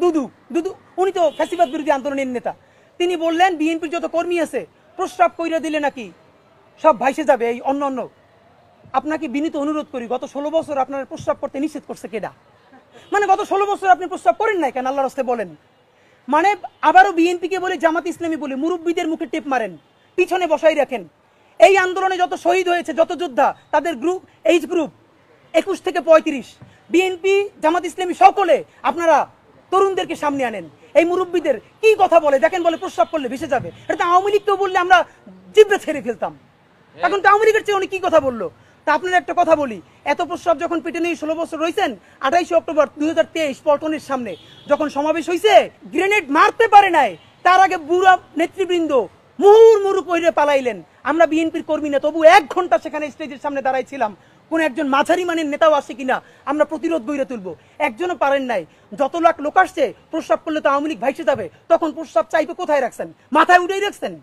দুদু দুদু উনি তো ফ্যাসিবাদ বিরোধী আন্দোলনের নেতা। তিনি বললেন বিএনপির যত কর্মী আছে প্রস্রাব কইরা দিলে নাকি সব ভাইসে যাবে এই অন্য। আপনাকে বিনীত অনুরোধ করি, গত 16 বছর আপনার প্রস্রাব করতে নিষেধ করছে কেডা? মানে গত 16 বছর আপনি প্রস্রাব করেন নাই কেন? আল্লাহর রাস্তায় বলেন। মানে আবারও বিএনপিকে বলে, জামাত ইসলামী বলে মুরব্বীদের মুখে টেপ মারেন, পিছনে বসাই রাখেন। এই আন্দোলনে যত শহীদ হয়েছে, যত যোদ্ধা, তাদের গ্রুপ, এইজ গ্রুপ 21 থেকে 35, বিএনপি জামাত ইসলামী সকলে আপনারা তরুণদেরকে সামনে আনেন। এই মুরব্বীদের কি কথা বলে দেখেন, বলে প্রস্রাব করলে ভেসে যাবে। এটা আওয়ামী লীগকেও বললে আমরা জিব্বে ছেড়ে ফেলতাম। এখন তো আওয়ামী লীগের চেয়ে উনি কি কথা বললো। তা আপনার একটা কথা বলি, এত প্রস্রাব যখন পেটে নিয়ে 16 বছর রয়েছেন, 28 অক্টোবর 2023 পল্টনের সামনে যখন সমাবেশ হয়েছে, গ্রেনেড মারতে পারে নাই, তার আগে বুড়া নেতৃবৃন্দ মুহুর্মুহু কইরে পালাইলেন। আমরা বিএনপির কর্মী না, তবু 1 ঘন্টা সেখানে স্টেজের সামনে দাঁড়াইছিলাম, কোন একজন মাঝারি মানের নেতাও আসে কিনা আমরা প্রতিরোধ গড়ে তুলবো। একজনও পারেন নাই। যত লাখ লোক আসছে, প্রস্রাব করলে তো আওয়ামী লীগ ভাইসে যাবে, তখন প্রস্রাব চাইবে কোথায় রাখছেন? মাথায় উঠেই রাখছেন।